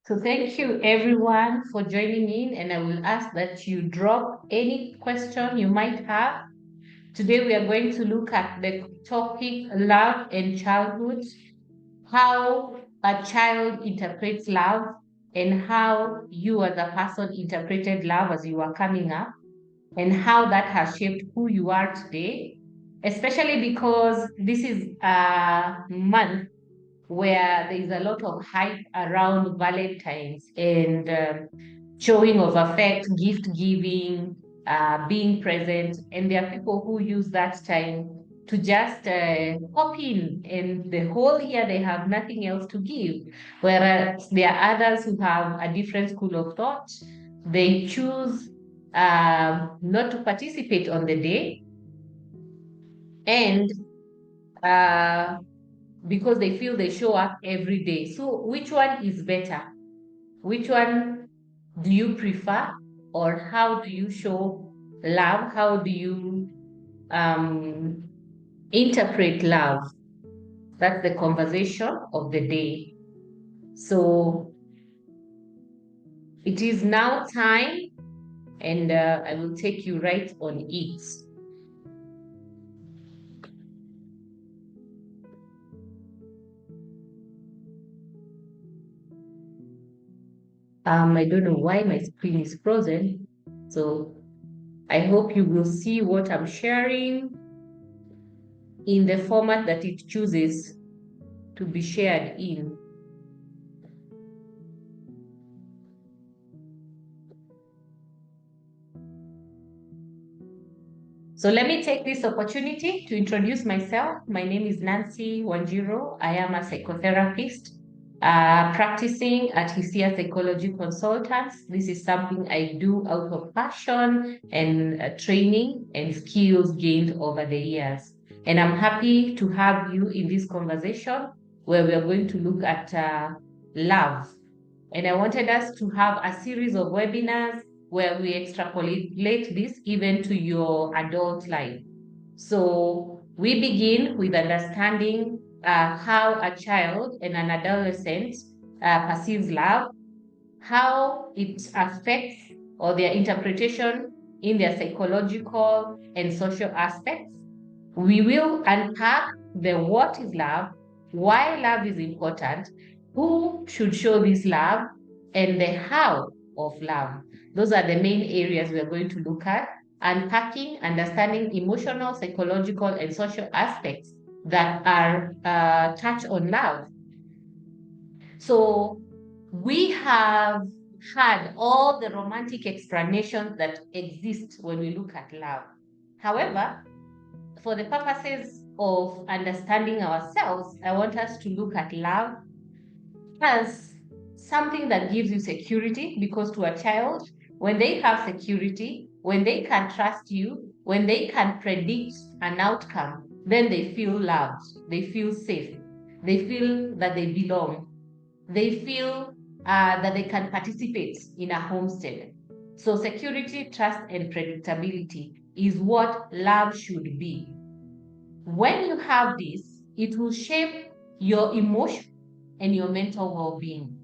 So thank you everyone for joining in, and I will ask that you drop any question you might have. Today we are going to look at the topic love and childhood, how a child interprets love, and how you as a person interpreted love as you were coming up, and how that has shaped who you are today, especially because this is a month where there is a lot of hype around Valentine's and showing of affect, gift giving, being present. And there are people who use that time to just pop in, and the whole year they have nothing else to give. Whereas there are others who have a different school of thought. They choose not to participate on the day, and uh, because they feel they show up every day. So, which one is better? Which one do you prefer? Or how do you show love? How do you um, interpret love? That's the conversation of the day. So, it is now time, and I will take you right on it. I don't know why my screen is frozen. So, I hope you will see what I'm sharing in the format that it chooses to be shared in. So let me take this opportunity to introduce myself. My name is Nancy Wanjiro. I am a psychotherapist practicing at Hisia Psychology Consultants. This is something I do out of passion and training and skills gained over the years. And I'm happy to have you in this conversation where we are going to look at love. And I wanted us to have a series of webinars where we extrapolate this even to your adult life. So we begin with understanding how a child and an adolescent perceives love, how it affects or their interpretation in their psychological and social aspects. We will unpack the what is love, why love is important, who should show this love, and the how of love. Those are the main areas we are going to look at, unpacking, understanding emotional, psychological, and social aspects that are touched on love. So we have had all the romantic explanations that exist when we look at love. However, for the purposes of understanding ourselves, I want us to look at love as something that gives you security, because to a child, when they have security, when they can trust you, when they can predict an outcome, then they feel loved, they feel safe, they feel that they belong, they feel that they can participate in a homestead. So, security, trust, and predictability is what love should be. When you have this, it will shape your emotion and your mental well being.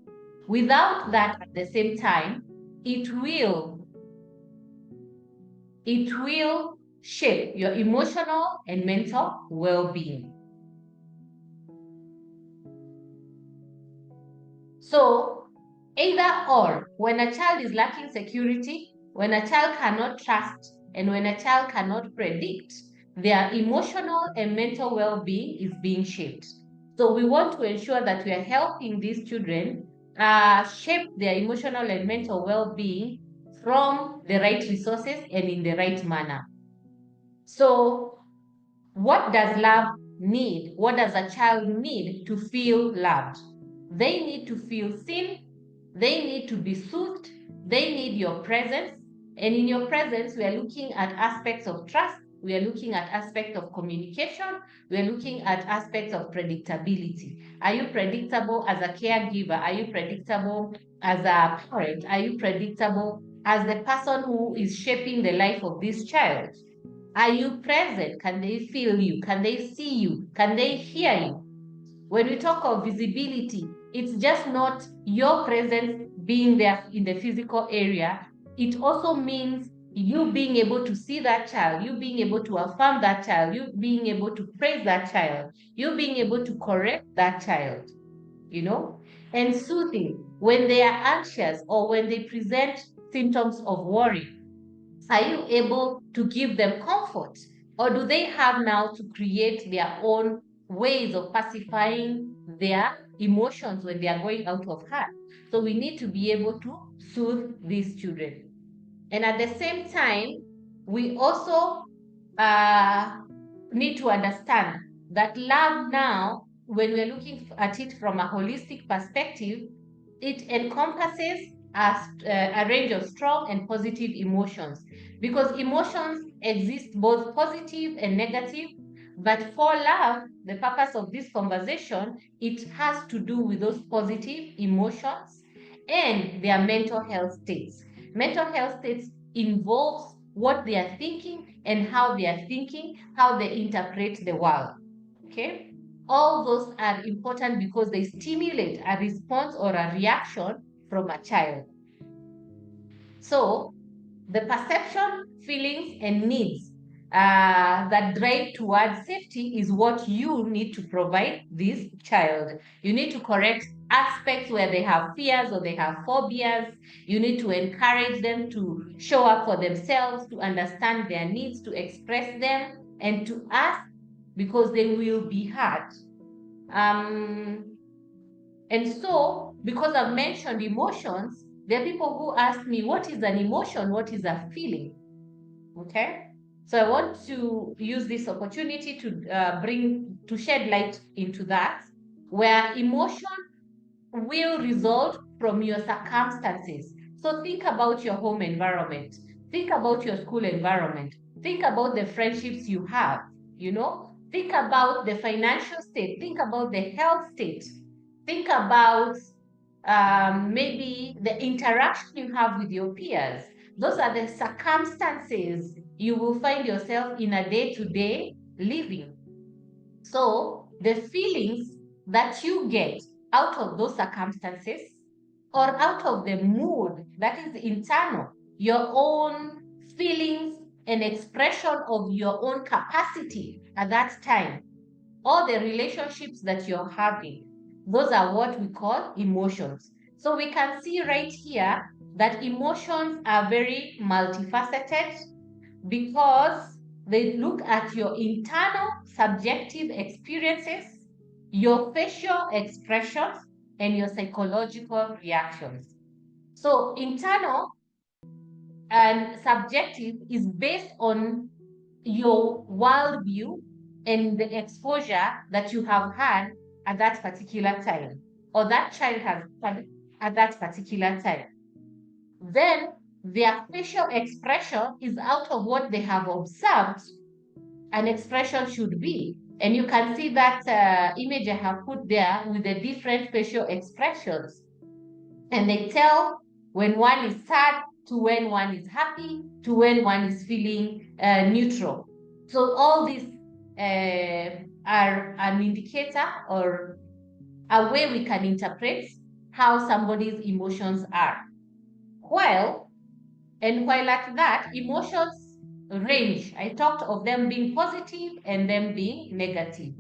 Without that, at the same time, it will it will shape your emotional and mental well being. So, either or, when a child is lacking security, when a child cannot trust, and when a child cannot predict, their emotional and mental well being is being shaped. So, we want to ensure that we are helping these children shape their emotional and mental well being from the right resources and in the right manner. So, what does love need? What does a child need to feel loved? They need to feel seen. They need to be soothed. They need your presence. And in your presence, we are looking at aspects of trust. We are looking at aspects of communication. We are looking at aspects of predictability. Are you predictable as a caregiver? Are you predictable as a parent? Are you predictable as the person who is shaping the life of this child? Are you present? Can they feel you? Can they see you? Can they hear you? When we talk of visibility, It's just not your presence being there in the physical area. It also means you being able to see that child, you being able to affirm that child, you being able to praise that child, you being able to correct that child, you know, and soothing when they are anxious or when they present symptoms of worry. Are you able to give them comfort? Or do they have now to create their own ways of pacifying their emotions when they are going out of hand? So we need to be able to soothe these children. And at the same time, we also need to understand that love now, when we're looking at it from a holistic perspective, it encompasses a range of strong and positive emotions, because emotions exist both positive and negative. But for love, the purpose of this conversation, it has to do with those positive emotions and their mental health states. Mental health states involves what they are thinking and how they are thinking, how they interpret the world. Okay? All those are important because they stimulate a response or a reaction from a child. So, the perception, feelings, and needs that drive towards safety is what you need to provide this child. You need to correct aspects where they have fears or they have phobias. You need to encourage them to show up for themselves, to understand their needs, to express them, and to ask because they will be heard. And so, because I've mentioned emotions, there are people who ask me, what is an emotion? What is a feeling? Okay. So I want to use this opportunity to shed light into that, where emotion will result from your circumstances. So think about your home environment. Think about your school environment. Think about the friendships you have, you know? Think about the financial state. Think about the health state. Think about maybe the interaction you have with your peers. Those are the circumstances you will find yourself in a day-to-day living. So the feelings that you get out of those circumstances or out of the mood that is internal, your own feelings and expression of your own capacity at that time, or the relationships that you're having, those are what we call emotions. So we can see right here that emotions are very multifaceted because they look at your internal subjective experiences, your facial expressions, and your psychological reactions. So internal and subjective is based on your worldview and the exposure that you have had at that particular time, or that child has had at that particular time. Then their facial expression is out of what they have observed an expression should be. And you can see that image I have put there with the different facial expressions. And they tell when one is sad, to when one is happy, to when one is feeling neutral. So all these are an indicator or a way we can interpret how somebody's emotions are. While at that, emotions range. I talked of them being positive and them being negative.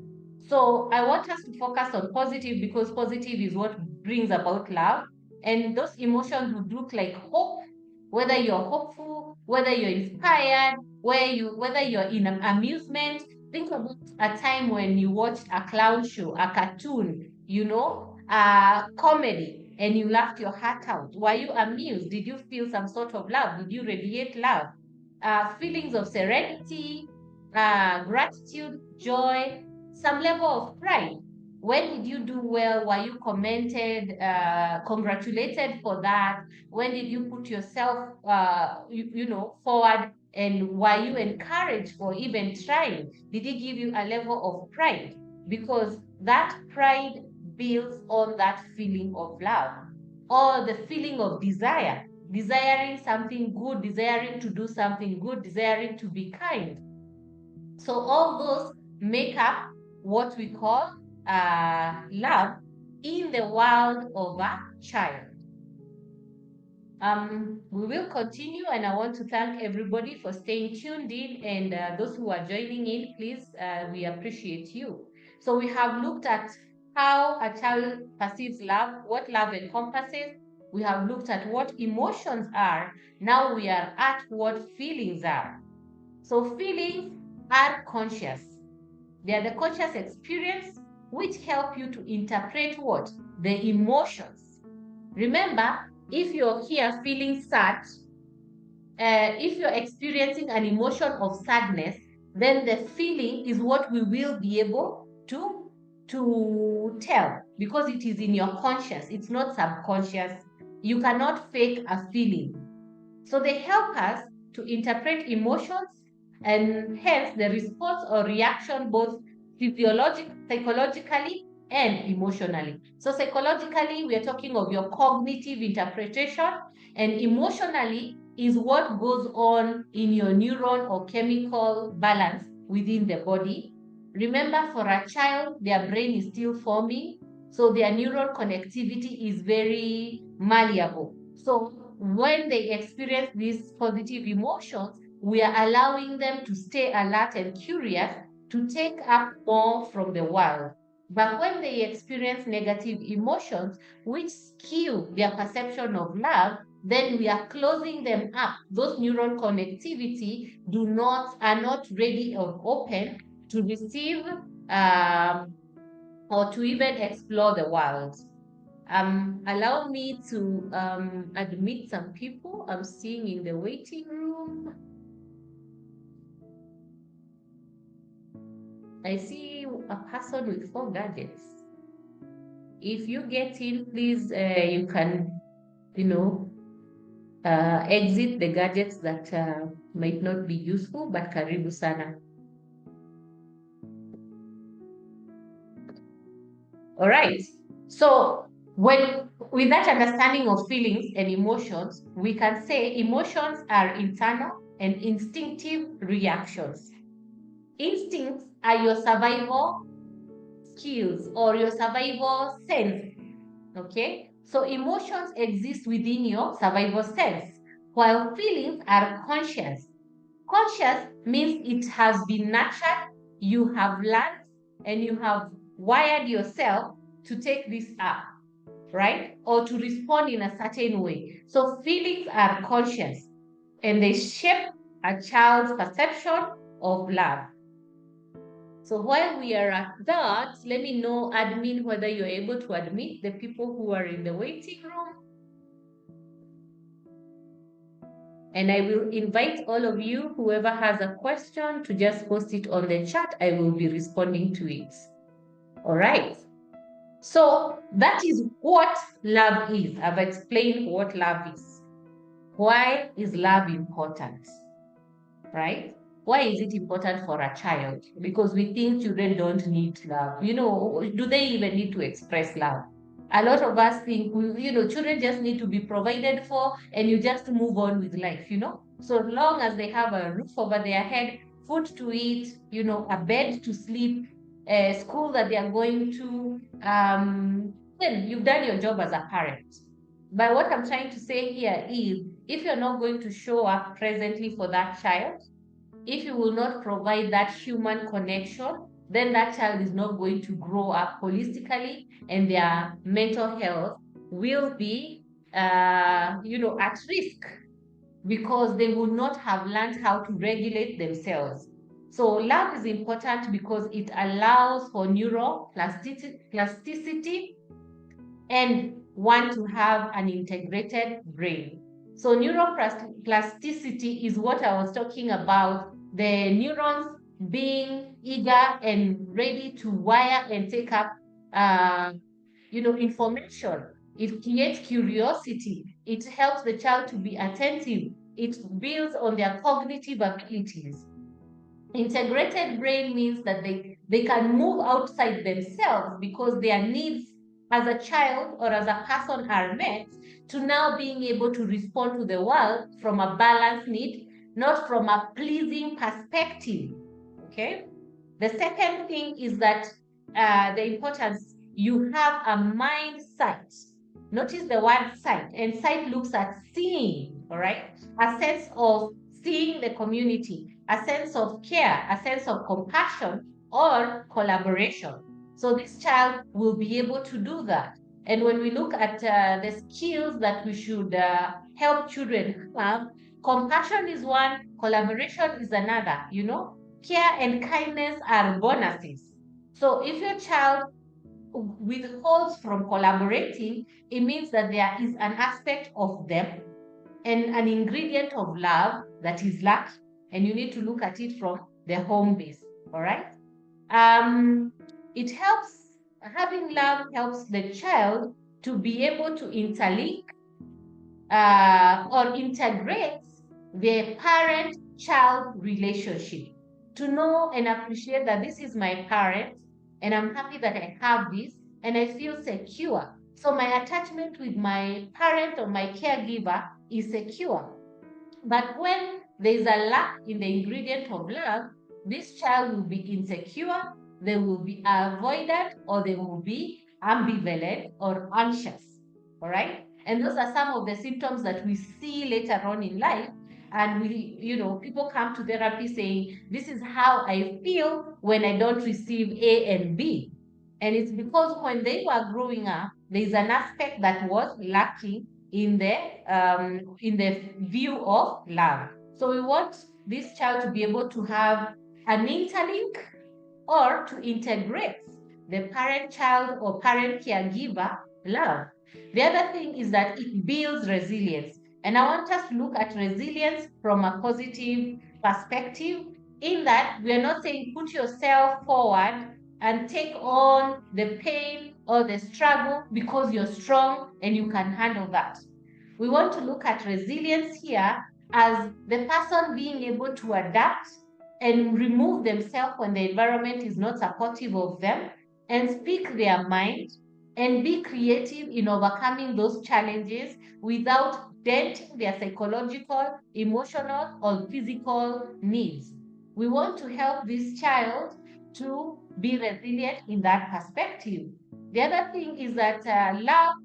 So I want us to focus on positive because positive is what brings about love. And those emotions would look like hope, whether you're hopeful, whether you're inspired, whether you're in amusement. Think about a time when you watched a clown show, a cartoon, a comedy, and you laughed your heart out. Were you amused? Did you feel some sort of love? Did you radiate love? Feelings of serenity, gratitude, joy, some level of pride. When did you do well? Were you commented, congratulated for that? When did you put yourself, forward? And were you encouraged for even trying? Did it give you a level of pride? Because that pride builds on that feeling of love or the feeling of desire, desiring something good, desiring to do something good, desiring to be kind. So all those make up what we call love. in the world of a child. We will continue, and I want to thank everybody for staying tuned in, and those who are joining in, please, we appreciate you. So we have looked at how a child perceives love, what love encompasses. We have looked at what emotions are. Now we are at what feelings are. So feelings are conscious. They are the conscious experience which help you to interpret what? The emotions. Remember, if you're here feeling sad, if you're experiencing an emotion of sadness, then the feeling is what we will be able to tell, because it is in your conscious, it's not subconscious. You cannot fake a feeling. So they help us to interpret emotions, and hence the response or reaction both psychologically and emotionally. So psychologically, we are talking of your cognitive interpretation, and emotionally is what goes on in your neuron or chemical balance within the body. Remember, for a child, their brain is still forming, so their neural connectivity is very malleable. So when they experience these positive emotions, we are allowing them to stay alert and curious to take up more from the world. But when they experience negative emotions, which skew their perception of love, then we are closing them up. Those neuron connectivity are not ready or open to receive or to even explore the world. Allow me to admit some people I'm seeing in the waiting room. I see a person with 4 gadgets. If you get in, please, you can, exit the gadgets that might not be useful, but karibu sana. All right. So with that understanding of feelings and emotions, we can say emotions are internal and instinctive reactions. Instincts are your survival skills or your survival sense. Okay? So emotions exist within your survival sense, while feelings are conscious. Conscious means it has been nurtured, you have learned, and you have wired yourself to take this up, right? Or to respond in a certain way. So feelings are conscious, and they shape a child's perception of love. So while we are at that, let me know, admin, whether you're able to admit the people who are in the waiting room. And I will invite all of you, whoever has a question, to just post it on the chat. I will be responding to it. All right. So that is what love is. I've explained what love is. Why is love important? Right? Why is it important for a child? Because we think children don't need love. Do they even need to express love? A lot of us think, children just need to be provided for and you just move on with life. So long as they have a roof over their head, food to eat, a bed to sleep, a school that they are going to, then you've done your job as a parent. But what I'm trying to say here is, if you're not going to show up presently for that child, if you will not provide that human connection, then that child is not going to grow up holistically, and their mental health will be, at risk, because they will not have learned how to regulate themselves. So love is important because it allows for neuroplasticity and want to have an integrated brain. So neuroplasticity is what I was talking about, the neurons being eager and ready to wire and take up information. It creates curiosity. It helps the child to be attentive. It builds on their cognitive abilities. Integrated brain means that they can move outside themselves because their needs as a child or as a person are met, to now being able to respond to the world from a balanced need, not from a pleasing perspective. Okay. The second thing is that the importance you have a mind sight. Notice the word sight, and sight looks at seeing, all right? A sense of seeing the community, a sense of care, a sense of compassion or collaboration. So this child will be able to do that. And when we look at the skills that we should help children have, compassion is one, collaboration is another, you know. Care and kindness are bonuses. So if your child withholds from collaborating, it means that there is an aspect of them and an ingredient of love that is lacking, and you need to look at it from the home base. All right. It helps, having love helps the child to be able to interlink or integrates the parent-child relationship, to know and appreciate that this is my parent and I'm happy that I have this and I feel secure. So my attachment with my parent or my caregiver is secure. But when there is a lack in the ingredient of love, this child will be insecure, they will be avoidant, or they will be ambivalent or anxious. All right. And those are some of the symptoms that we see later on in life. And we, you know, people come to therapy saying, this is how I feel when I don't receive A and B. And it's because when they were growing up, there's an aspect that was lacking in the view of love. So we want this child to be able to have an interlink or to integrate the parent-child or parent-caregiver love. The other thing is that it builds resilience. And I want us to look at resilience from a positive perspective, in that we are not saying put yourself forward and take on the pain or the struggle because you're strong and you can handle that. We want to look at resilience here as the person being able to adapt and remove themselves when the environment is not supportive of them, and speak their mind and be creative in overcoming those challenges without denting their psychological, emotional, or physical needs. We want to help this child to be resilient in that perspective. The other thing is that love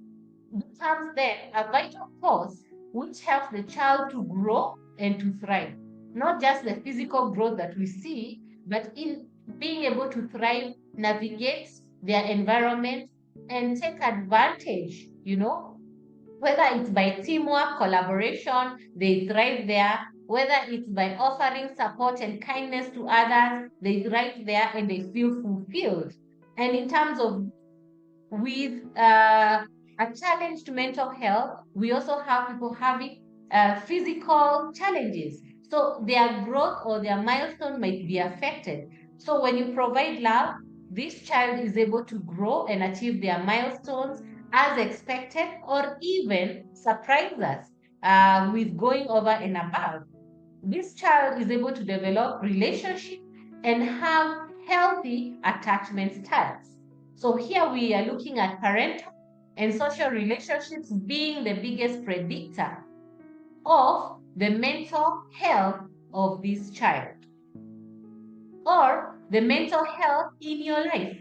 becomes then a vital force which helps the child to grow and to thrive. Not just the physical growth that we see, but in being able to thrive, navigate their environment, and take advantage, you know, whether it's by teamwork, collaboration, they thrive there. Whether it's by offering support and kindness to others, they thrive there and they feel fulfilled. And in terms of with a challenged mental health, we also have people having physical challenges. So their growth or their milestone might be affected. So when you provide love, this child is able to grow and achieve their milestones as expected, or even surprise us with going over and above. This child is able to develop relationship and have healthy attachment styles. So here we are looking at parental and social relationships being the biggest predictor of the mental health of this child, or the mental health in your life.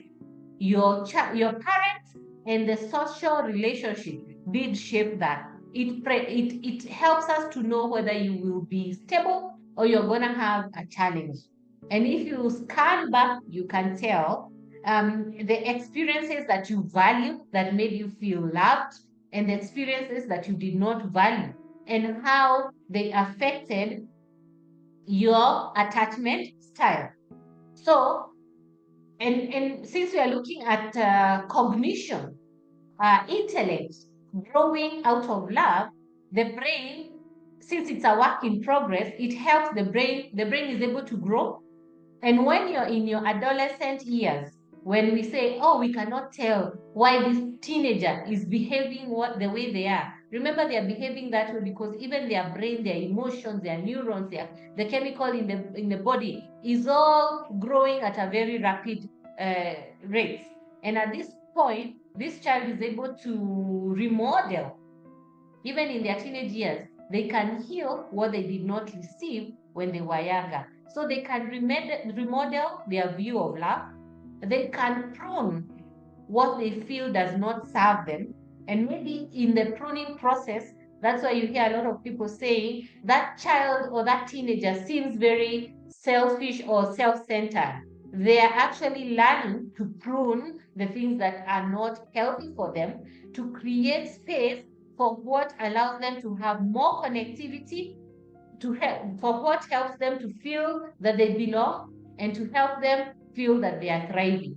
Your parents and the social relationship did shape that. It helps us to know whether you will be stable or you're gonna have a challenge. And if you scan back, you can tell the experiences that you value that made you feel loved, and the experiences that you did not value, and how they affected your attachment style. So, and since we are looking at cognition, intellect growing out of love, the brain, since it's a work in progress, it helps the brain. The brain is able to grow. And when you're in your adolescent years, when we say, oh, we cannot tell why this teenager is behaving the way they are, remember they are behaving that way because even their brain, their emotions, their neurons, the chemical in the body is all growing at a very rapid rate. And at this point, this child is able to remodel. Even in their teenage years, they can heal what they did not receive when they were younger. So they can remodel their view of love. They can prune what they feel does not serve them. And maybe in the pruning process, that's why you hear a lot of people saying that child or that teenager seems very selfish or self-centered. They are actually learning to prune the things that are not healthy for them, to create space for what allows them to have more connectivity, to help for what helps them to feel that they belong, and to help them feel that they are thriving.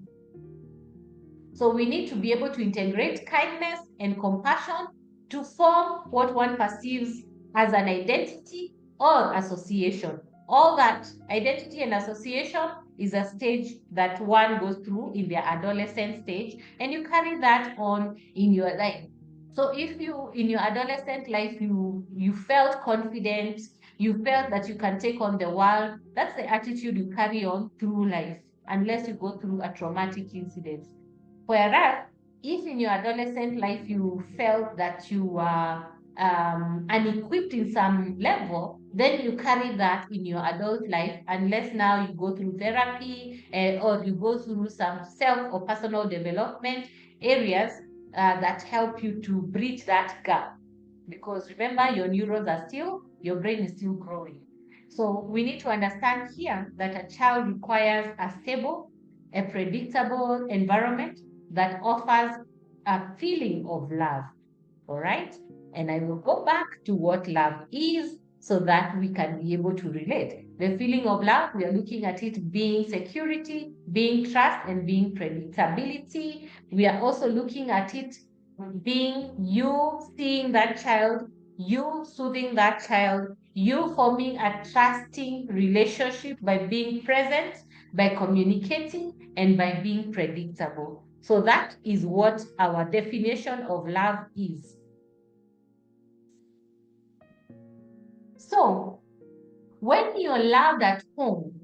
So we need to be able to integrate kindness and compassion to form what one perceives as an identity or association. All that identity and association is a stage that one goes through in their adolescent stage, and you carry that on in your life. So if you, in your adolescent life, you felt confident, you felt that you can take on the world, that's the attitude you carry on through life, unless you go through a traumatic incident. Whereas, if in your adolescent life you felt that you were unequipped in some level, then you carry that in your adult life, unless now you go through therapy or you go through some self or personal development areas that help you to bridge that gap. Because remember, your neurons are still, your brain is still growing. So we need to understand here that a child requires a stable, a predictable environment that offers a feeling of love. All right. And I will go back to what love is so that we can be able to relate. The feeling of love, we are looking at it being security, being trust, and being predictability. We are also looking at it being you seeing that child, you soothing that child, you forming a trusting relationship by being present, by communicating, and by being predictable. So that is what our definition of love is. So when you're loved at home,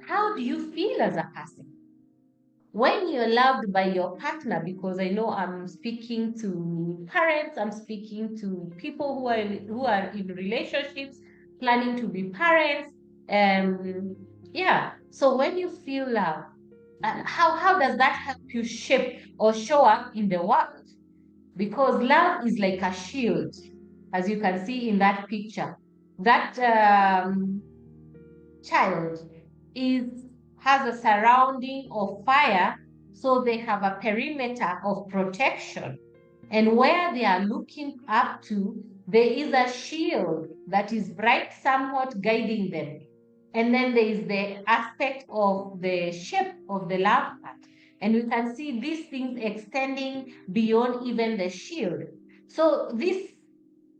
how do you feel as a person? When you're loved by your partner, because I know I'm speaking to parents, I'm speaking to people who are in relationships, planning to be parents. Yeah. So when you feel love, how does that help you shape or show up in the world? Because love is like a shield, as you can see in that picture. That child is has a surrounding of fire, so they have a perimeter of protection. And where they are looking up to, there is a shield that is bright, somewhat guiding them. And then there is the aspect of the shape of the love part. And we can see these things extending beyond even the shield. So this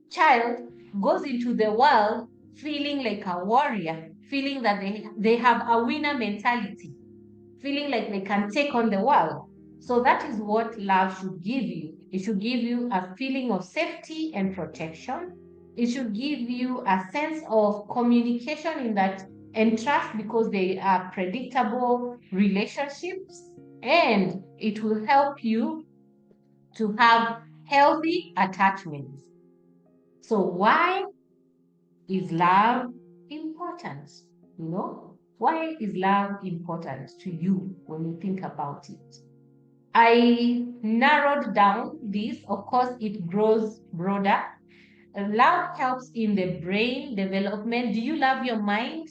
child goes into the world feeling like a warrior, feeling that they have a winner mentality, feeling like they can take on the world. So that is what love should give you. It should give you a feeling of safety and protection. It should give you a sense of communication in that and trust, because they are predictable relationships. And it will help you to have healthy attachments. So why is love important? You know, why is love important to you when you think about it? I narrowed down this. Of course, it grows broader. Love helps in the brain development. Do you love your mind?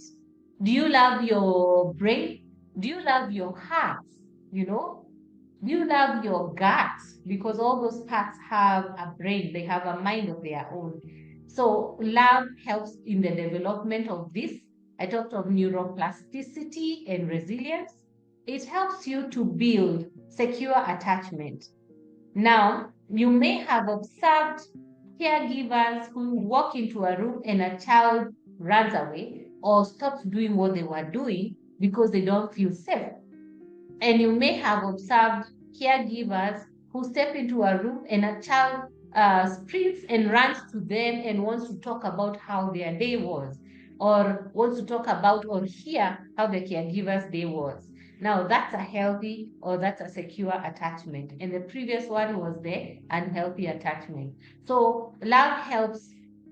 Do you love your brain? Do you love your heart? You know, do you love your gut? Because all those parts have a brain, they have a mind of their own. So love helps in the development of this. I talked of neuroplasticity and resilience. It helps you to build secure attachment. Now, you may have observed caregivers who walk into a room and a child runs away or stops doing what they were doing because they don't feel safe. And you may have observed caregivers who step into a room and a child sprints and runs to them and wants to talk about how their day was, or wants to talk about or hear how the caregiver's day was. Now, that's a healthy or that's a secure attachment. And the previous one was the unhealthy attachment. So, love helps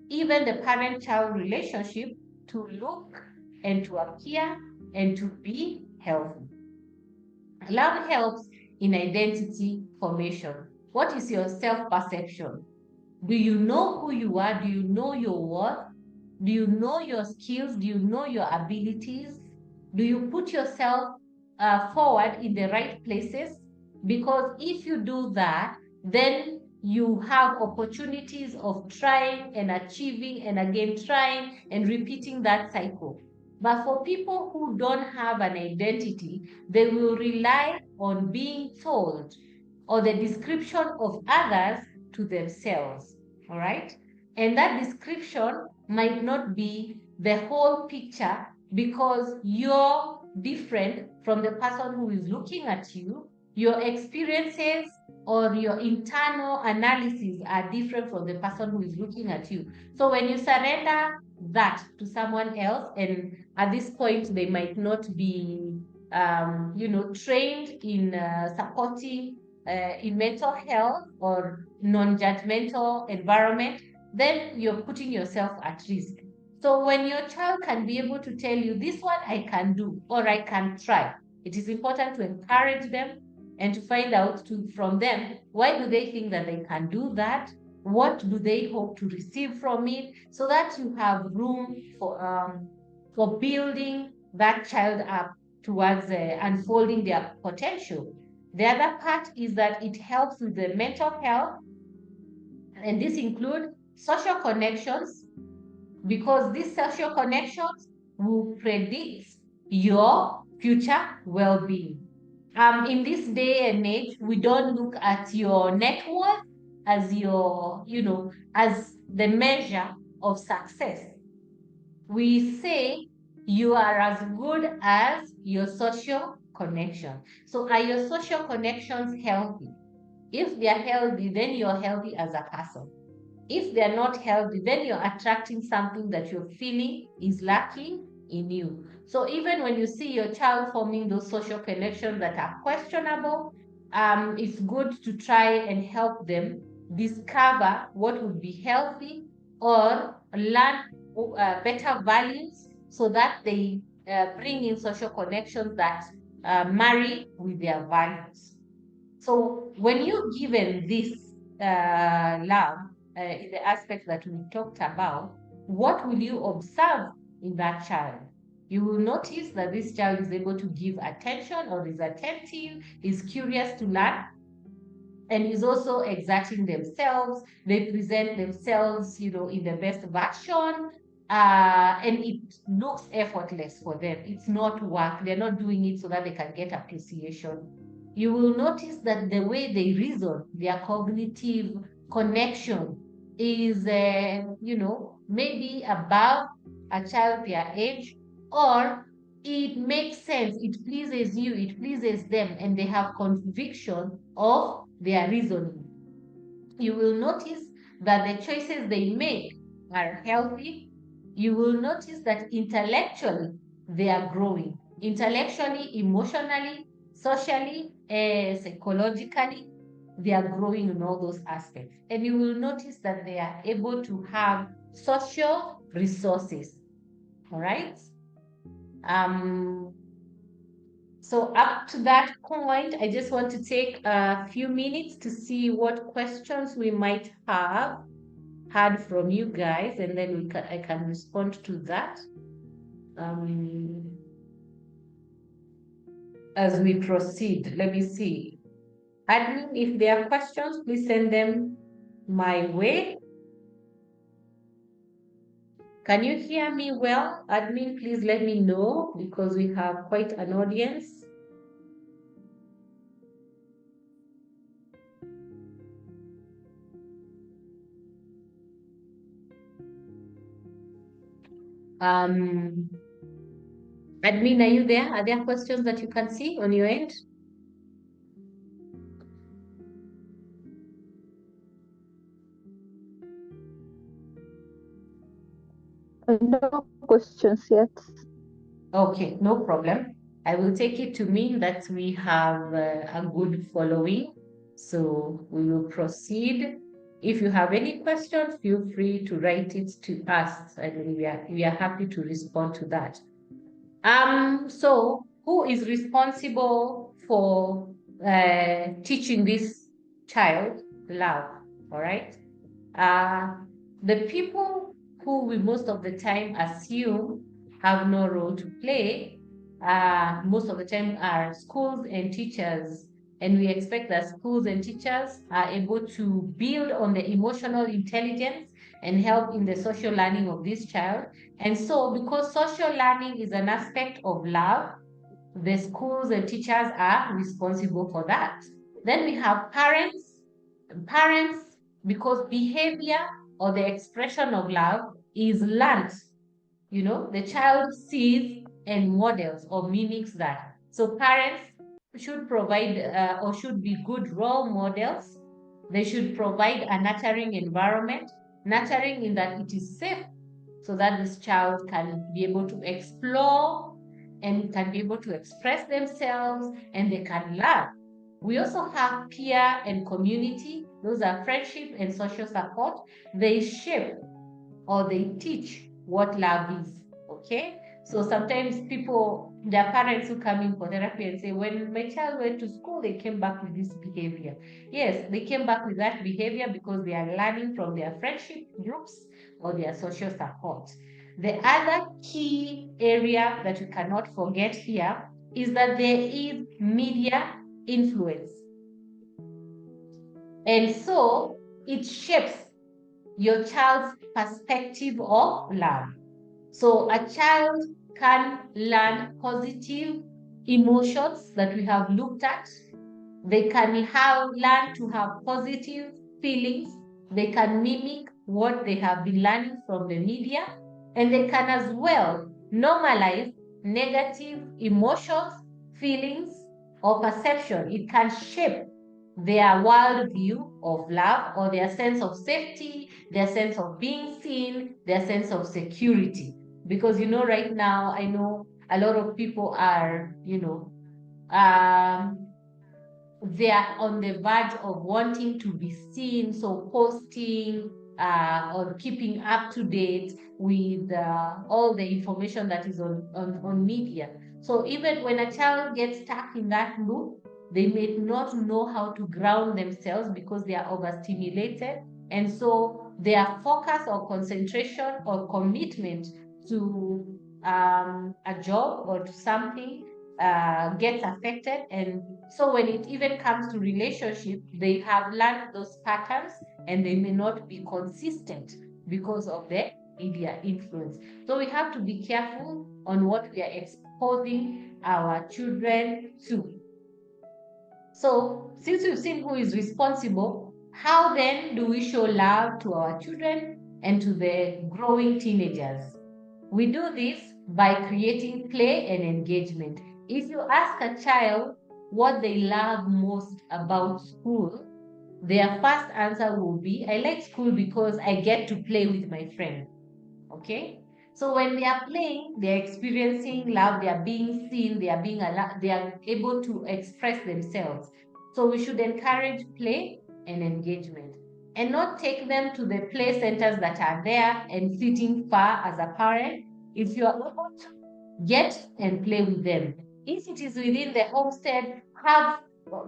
even the parent child relationship to look and to appear and to be healthy. Love helps in identity formation. What is your self-perception? Do you know who you are? Do you know your worth? Do you know your skills? Do you know your abilities? Do you put yourself forward in the right places? Because if you do that, then you have opportunities of trying and achieving and again trying and repeating that cycle. But for people who don't have an identity, they will rely on being told or the description of others to themselves. All right? And that description might not be the whole picture because you're different from the person who is looking at you. Your experiences or your internal analysis are different from the person who is looking at you. So when you surrender that to someone else, and at this point they might not be trained in supporting in mental health or non-judgmental environment, then you're putting yourself at risk. So when your child can be able to tell you, this one I can do or I can try, it is important to encourage them and to find out from them, why do they think that they can do that? What do they hope to receive from it? So that you have room for building that child up towards unfolding their potential. The other part is that it helps with the mental health, and this includes social connections, because these social connections will predict your future well-being. In this day and age, we don't look at your net worth as as the measure of success. We say you are as good as your social connection. So are your social connections healthy? If they are healthy, then you're healthy as a person. If they're not healthy, then you're attracting something that you're feeling is lacking in you. So even when you see your child forming those social connections that are questionable, it's good to try and help them discover what would be healthy or learn better values so that they bring in social connections that marry with their values. So when you're given this love, in the aspects that we talked about, what will you observe in that child? You will notice that this child is able to give attention or is attentive, is curious to learn, and is also exerting themselves. They present themselves, in the best version, and it looks effortless for them. It's not work. They're not doing it so that they can get appreciation. You will notice that the way they reason, their cognitive connection is, maybe above a child their age, or it makes sense, it pleases you, it pleases them, and they have conviction of their reasoning. You will notice that the choices they make are healthy. You will notice that intellectually they are growing. Intellectually, emotionally, socially, psychologically, they are growing in all those aspects. And you will notice that they are able to have social resources. All right? So up to that point, I just want to take a few minutes to see what questions we might have had from you guys, and then I can respond to that as we proceed. Let me see. Admin, if there are questions, please send them my way. Can you hear me well? Admin, please let me know because we have quite an audience. Admin, are you there? Are there questions that you can see on your end? No questions yet. Okay, no problem. I will take it to mean that we have a good following. So we will proceed. If you have any questions, feel free to write it to us, and we are happy to respond to that. So who is responsible for teaching this child love. All right. Uh, the people who we most of the time assume have no role to play, most of the time are schools and teachers. And we expect that schools and teachers are able to build on the emotional intelligence and help in the social learning of this child. And so, because social learning is an aspect of love, the schools and teachers are responsible for that. Then we have parents, because behavior or the expression of love is learned. The child sees and models or mimics that. So parents should provide or should be good role models. They should provide a nurturing environment, nurturing in that it is safe so that this child can be able to explore and can be able to express themselves and they can learn. We also have peer and community. Those are friendship and social support. They shape or they teach what love is. Okay. So sometimes there are parents who come in for therapy and say, when my child went to school, they came back with this behavior. Yes, they came back with that behavior because they are learning from their friendship groups or their social support. The other key area that we cannot forget here is that there is media influence. And so it shapes your child's perspective of love. So a child can learn positive emotions that we have looked at. They can learn to have positive feelings. They can mimic what they have been learning from the media. And they can as well normalize negative emotions, feelings, or perception. It can shape their worldview of love or their sense of safety, their sense of being seen, their sense of security. Because, right now, I know a lot of people are, they are on the verge of wanting to be seen, so posting or keeping up to date with all the information that is on media. So even when a child gets stuck in that loop, they may not know how to ground themselves because they are overstimulated. And so their focus or concentration or commitment to a job or to something gets affected. And so when it even comes to relationship, they have learned those patterns and they may not be consistent because of the media influence. So we have to be careful on what we are exposing our children to. So since we've seen who is responsible, how then do we show love to our children and to the growing teenagers? We do this by creating play and engagement. If you ask a child what they love most about school, their first answer will be, I like school because I get to play with my friends. Okay? So when they are playing, they are experiencing love, they are being seen, they are being allowed, they are able to express themselves. So we should encourage play and engagement and not take them to the play centers that are there and sitting far as a parent. If you are able to get and play with them. If it is within the homestead, have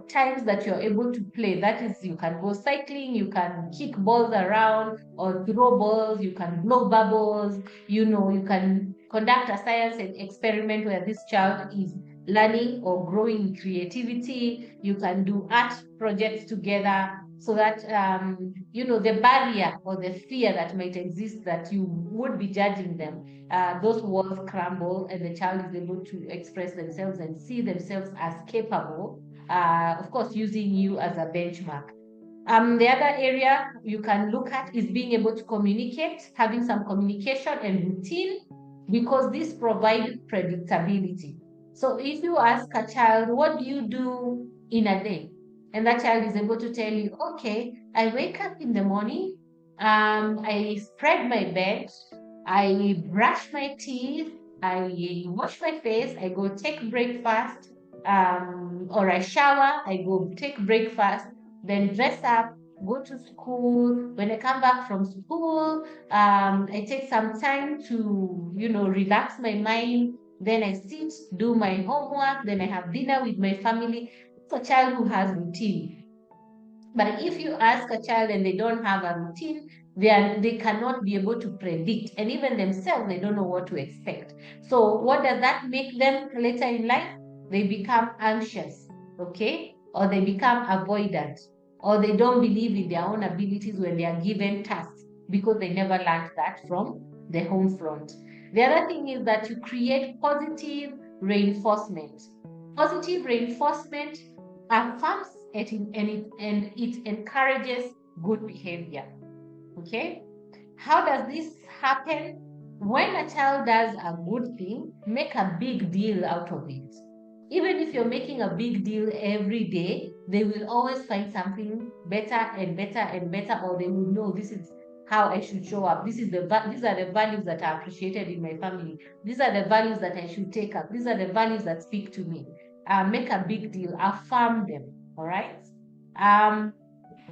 times that you're able to play. That is, you can go cycling, you can kick balls around or throw balls, you can blow bubbles, you can conduct a science and experiment where this child is learning or growing in creativity. You can do art projects together so that the barrier or the fear that might exist that you would be judging them, those walls crumble and the child is able to express themselves and see themselves as capable, of course, using you as a benchmark. The other area you can look at is being able to communicate, having some communication and routine, because this provides predictability. So if you ask a child, what do you do in a day? And that child is able to tell you, okay, I wake up in the morning, I spread my bed, I brush my teeth, I wash my face, I go take breakfast, or I shower, I go take breakfast, then dress up, go to school. When I come back from school, I take some time to, relax my mind. Then I sit, do my homework, then I have dinner with my family. It's a child who has routine. But if you ask a child and they don't have a routine, they cannot be able to predict. And even themselves, they don't know what to expect. So what does that make them later in life? They become anxious, okay? Or they become avoidant, or they don't believe in their own abilities when they are given tasks because they never learned that from the home front. The other thing is that you create positive reinforcement. Positive reinforcement affirms and it encourages good behavior. Okay? How does this happen? When a child does a good thing, make a big deal out of it. Even if you're making a big deal every day, they will always find something better and better and better, or they will know this is how I should show up. These are the values that are appreciated in my family. These are the values that I should take up. These are the values that speak to me. Make a big deal, affirm them. All right. Um,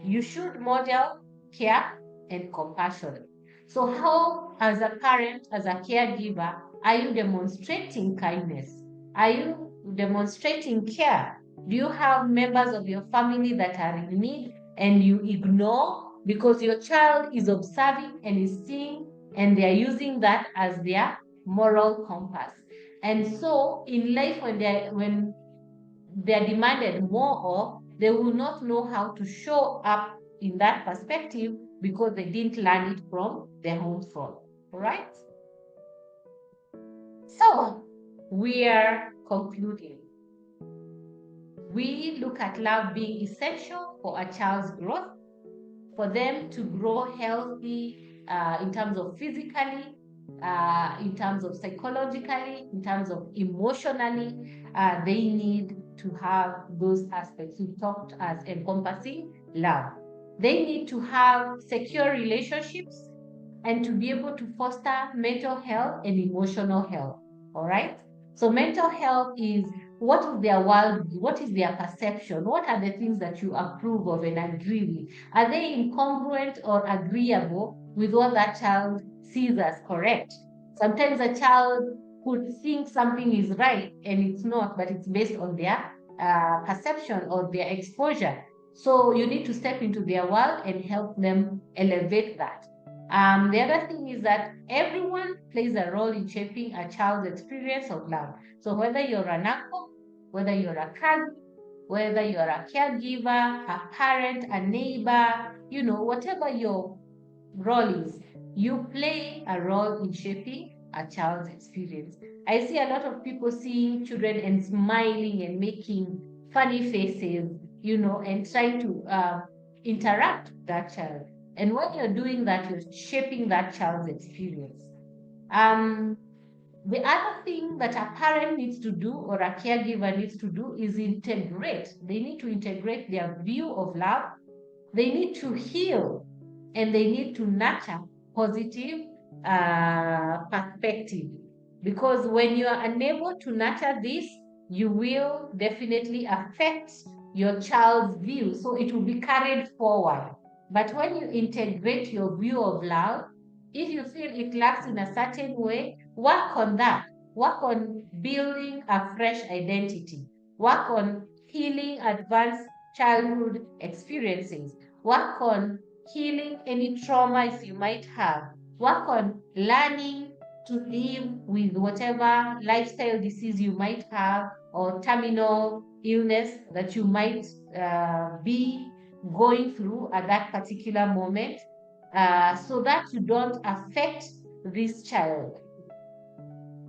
you should model care and compassion. So, how, as a parent, as a caregiver, are you demonstrating kindness? Are you demonstrating care? Do you have members of your family that are in need and you ignore because your child is observing and is seeing and they are using that as their moral compass? And so, in life, when they're demanded more of, they will not know how to show up in that perspective because they didn't learn it from their home front. All right? So we are concluding. We look at love being essential for a child's growth, for them to grow healthy in terms of physically, in terms of psychologically, in terms of emotionally. They need to have those aspects we talked as encompassing love. They need to have secure relationships and to be able to foster mental health and emotional health. All right. So mental health is what is their worldview, what is their perception, what are the things that you approve of and agree with? Are they incongruent or agreeable with what that child sees as correct? Sometimes a child could think something is right and it's not, but it's based on their perception or their exposure. So you need to step into their world and help them elevate that. The other thing is that everyone plays a role in shaping a child's experience of love. So whether you're an uncle, whether you're a cousin, whether you're a caregiver, a parent, a neighbor, whatever your role is, you play a role in shaping a child's experience. I see a lot of people seeing children and smiling and making funny faces, and trying to interact with that child. And when you're doing that, you're shaping that child's experience. Um, the other thing that a parent needs to do or a caregiver needs to do is integrate. They need to integrate their view of love. They need to heal and they need to nurture positive perspective. Because when you are unable to nurture this, you will definitely affect your child's view. So it will be carried forward. But when you integrate your view of love, if you feel it lacks in a certain way, work on that. Work on building a fresh identity. Work on healing advanced childhood experiences. Work on healing any traumas you might have. Work on learning to live with whatever lifestyle disease you might have or terminal illness that you might be going through at that particular moment, so that you don't affect this child.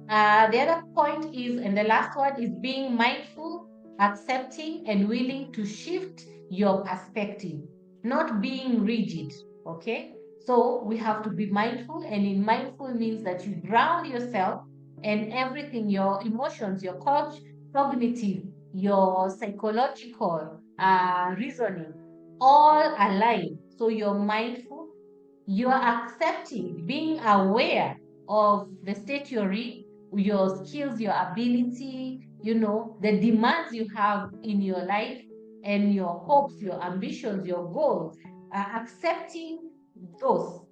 The other point is, and the last one is being mindful, accepting, and willing to shift your perspective, not being rigid. Okay. So we have to be mindful, and in mindful means that you ground yourself and everything, your emotions, your cognitive, your psychological reasoning, all align. So you're mindful, you are accepting, being aware of the state you're in, your skills, your ability, the demands you have in your life and your hopes, your ambitions, your goals, accepting those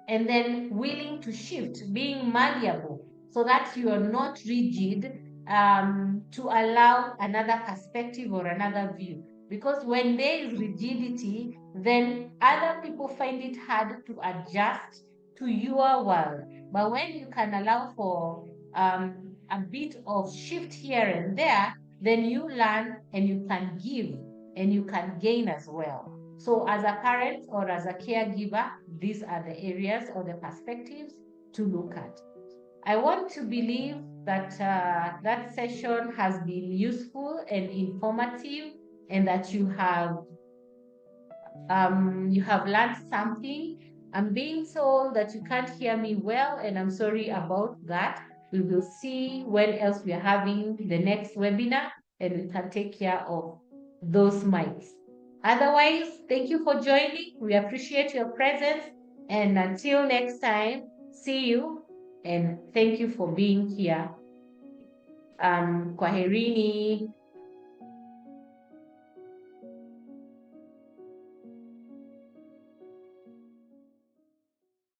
and then willing to shift, being malleable so that you are not rigid to allow another perspective or another view. Because when there is rigidity, then other people find it hard to adjust to your world. But when you can allow for a bit of shift here and there, then you learn and you can give and you can gain as well. So, as a parent or as a caregiver, these are the areas or the perspectives to look at. I want to believe that that session has been useful and informative, and that you have learned something. I'm being told that you can't hear me well, and I'm sorry about that. We will see when else we are having the next webinar, and we can take care of those mics. Otherwise, thank you for joining. We appreciate your presence. And until next time, see you and thank you for being here. Kwaherini.